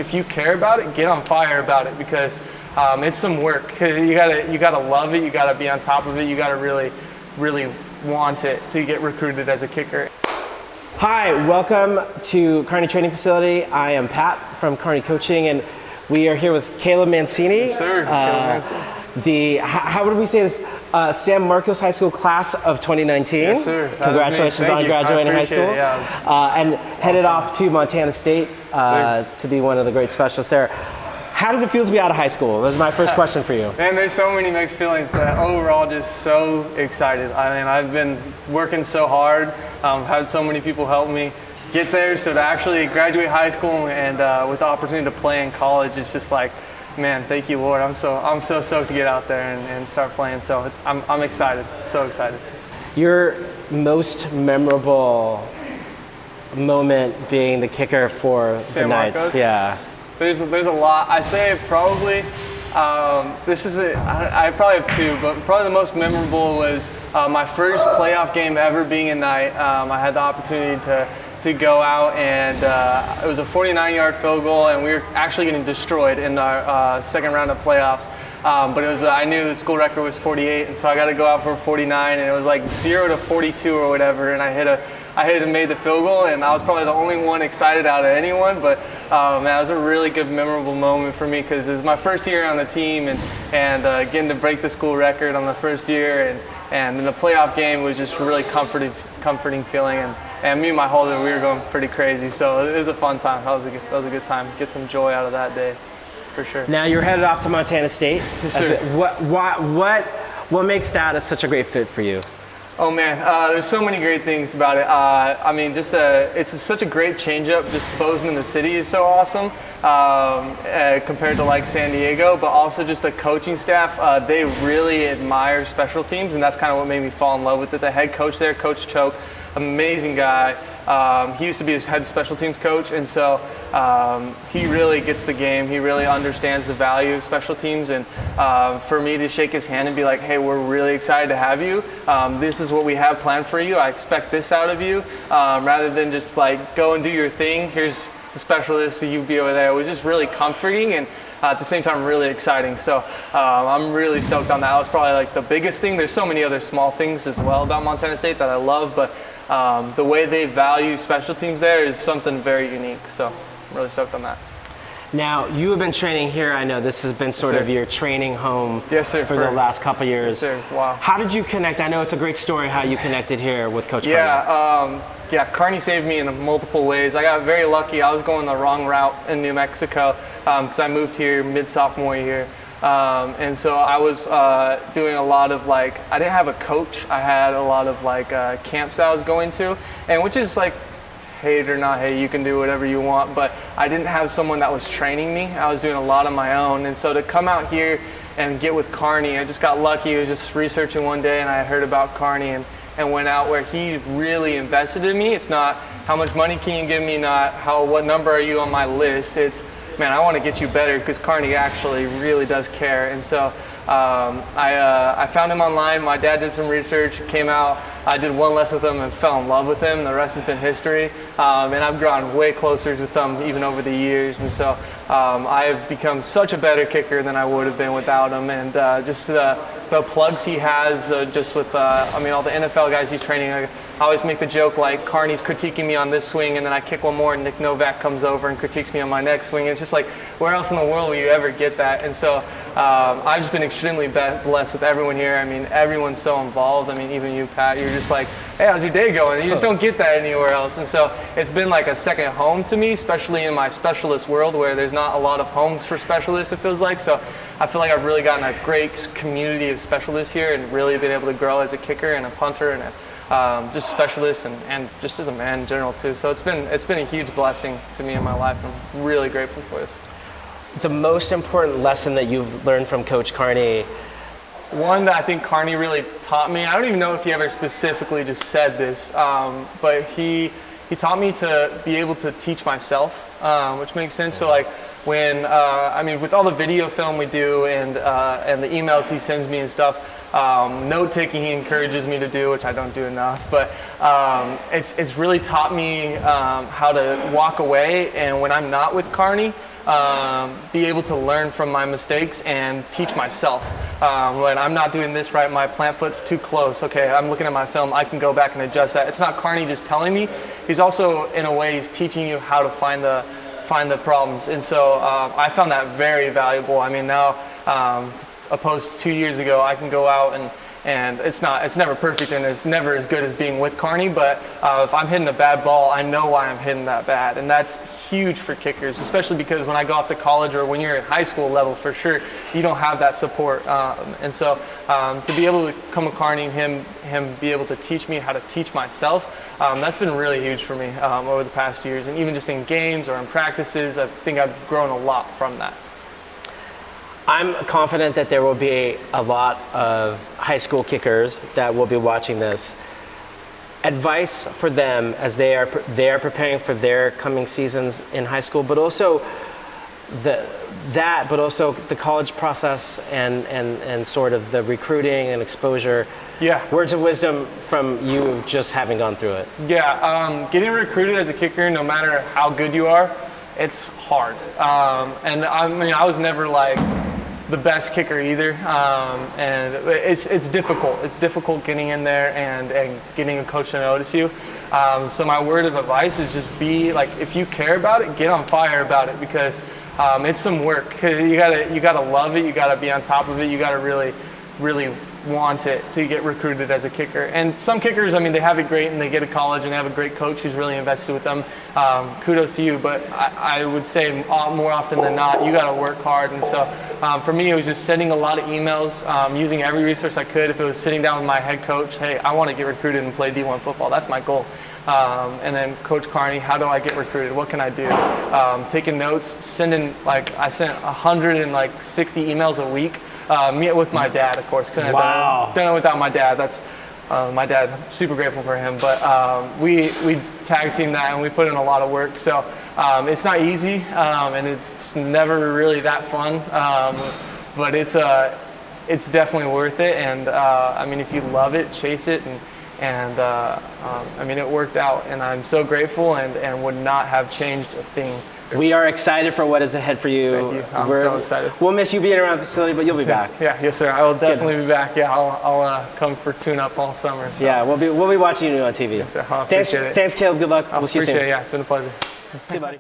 if you care about it, get on fire about it, because it's some work. You gotta love it. You gotta be on top of it. You gotta really want it to get recruited as a kicker. Hi, welcome to Carney Training Facility. I am Pat from Carney Coaching, and we are here with Caleb Mancini. Yes, sir. Caleb Mancini. How would we say this? San Marcos High School class of 2019. Yes, sir. Congratulations on graduating high school. It, yeah. And headed off to Montana State to be one of the great specialists there. How does it feel to be out of high school? That was my first question for you. Man, there's so many mixed feelings, but overall just so excited. I mean, I've been working so hard, had so many people help me get there, so to actually graduate high school and with the opportunity to play in college, it's just like, man, thank you, Lord. I'm so stoked to get out there and start playing, so I'm excited, so excited. Your most memorable moment being the kicker for the Knights? Yeah. There's a lot. I'd say probably, I probably have two, but probably the most memorable was my first playoff game ever being a Knight. I had the opportunity to go out, and it was a 49-yard field goal, and we were actually getting destroyed in our second round of playoffs. But it was I knew the school record was 48, and so I got to go out for 49, and it was like 0-42 or whatever, and I hit and made the field goal, and I was probably the only one excited out of anyone, but man, it was a really good, memorable moment for me, because it was my first year on the team, and getting to break the school record on the first year, and in the playoff game was just really comforting feeling, and me and my holder, we were going pretty crazy, so it was a fun time. That was a good time. Get some joy out of that day, for sure. Now you're headed off to Montana State. Yes, sir. What makes that such a great fit for you? Oh man, there's so many great things about it. I mean, it's such a great change-up. Just Bozeman, the city, is so awesome compared to like San Diego, but also just the coaching staff. They really admire special teams, and that's kind of what made me fall in love with it. The head coach there, Coach Choke, amazing guy. He used to be his head special teams coach, and so he really gets the game. He really understands the value of special teams, and for me to shake his hand and be like, hey, we're really excited to have you. This is what we have planned for you. I expect this out of you, rather than just like go and do your thing. Here's the specialist, so you be over there. It was just really comforting, and at the same time really exciting. So I'm really stoked on that. That was probably like the biggest thing. There's so many other small things as well about Montana State that I love, but the way they value special teams there is something very unique, so I'm really stoked on that. Now, you have been training here. I know this has been sort of your training home for the last couple years. Yes, sir. Wow. How did you connect? I know it's a great story how you connected here with Coach Carney. Yeah, Carney saved me in multiple ways. I got very lucky. I was going the wrong route in New Mexico because I moved here mid-sophomore year. And so I was doing a lot of I didn't have a coach. I had a lot of camps I was going to, and which is like, hate it or not, hey, you can do whatever you want, but I didn't have someone that was training me. I was doing a lot on my own, and so to come out here and get with Carney, I just got lucky. I was just researching one day, and I heard about Carney and went out where he really invested in me. It's not how much money can you give me, not what number are you on my list. It's, man, I want to get you better, because Carney actually really does care. And so I found him online. My dad did some research, came out. I did one lesson with him and fell in love with him. The rest has been history. And I've grown way closer with him even over the years. And so I have become such a better kicker than I would have been without him. And just the plugs he has just with, all the NFL guys he's training. I always make the joke like Carney's critiquing me on this swing, and then I kick one more and Nick Novak comes over and critiques me on my next swing. It's just like, where else in the world will you ever get that? And so I've just been extremely blessed with everyone here. I mean, everyone's so involved. I mean, even you, Pat, you're just like, hey, how's your day going? You just don't get that anywhere else. And so it's been like a second home to me, especially in my specialist world where there's not a lot of homes for specialists, it feels like. So I feel like I've really gotten a great community of specialists here and really been able to grow as a kicker and a punter and just specialists and just as a man in general too. So it's been a huge blessing to me in my life. I'm really grateful for this. The most important lesson that you've learned from Coach Carney? One that I think Carney really taught me, I don't even know if he ever specifically just said this, but he taught me to be able to teach myself, which makes sense. So like when, with all the video film we do and the emails he sends me and stuff, note taking he encourages me to do, which I don't do enough, but it's really taught me how to walk away, and when I'm not with Carney, be able to learn from my mistakes and teach myself. When I'm not doing this right, my plant foot's too close. Okay, I'm looking at my film, I can go back and adjust that. It's not Carney just telling me. He's also, in a way, he's teaching you how to find the problems. And so I found that very valuable. I mean, now, opposed to 2 years ago, I can go out and it's never perfect and it's never as good as being with Carney, but if I'm hitting a bad ball, I know why I'm hitting that bad. And that's huge for kickers, especially because when I go off to college or when you're at high school level, for sure, you don't have that support. And so to be able to come with Carney and him be able to teach me how to teach myself, that's been really huge for me over the past years. And even just in games or in practices, I think I've grown a lot from that. I'm confident that there will be a lot of high school kickers that will be watching this. Advice for them as they are preparing for their coming seasons in high school, but also but also the college process and sort of the recruiting and exposure. Yeah. Words of wisdom from you just having gone through it. Yeah, getting recruited as a kicker, no matter how good you are, it's hard. And I mean, I was never like the best kicker either, and it's difficult. It's difficult getting in there and getting a coach to notice you. So my word of advice is just be like, if you care about it, get on fire about it, because it's some work. You gotta love it. You gotta be on top of it. You gotta really want it to get recruited as a kicker. And some kickers, I mean, they have it great and they get to college and they have a great coach who's really invested with them. Kudos to you, but I would say more often than not, you got to work hard. And so for me, it was just sending a lot of emails, using every resource I could. If it was sitting down with my head coach, hey, I want to get recruited and play D1 football. That's my goal. And then Coach Carney, how do I get recruited? What can I do? Taking notes, sending, like, I sent 160 emails a week. Meet with my dad, of course. Couldn't have done it without my dad. That's my dad. Super grateful for him. But we tag team that and we put in a lot of work. So it's not easy and it's never really that fun. But it's definitely worth it. And I mean, if you love it, chase it. And I mean, it worked out. And I'm so grateful and would not have changed a thing. We are excited for what is ahead for you. Thank you. I'm so excited. We'll miss you being around the facility, but you'll be back. Yeah, yes, sir. I will definitely be back. Yeah, I'll come for tune-up all summer. So. Yeah, we'll be watching you on TV. Yes, sir. I appreciate it. Thanks, Caleb. Good luck. We'll see you soon. Yeah, it's been a pleasure. See you, buddy.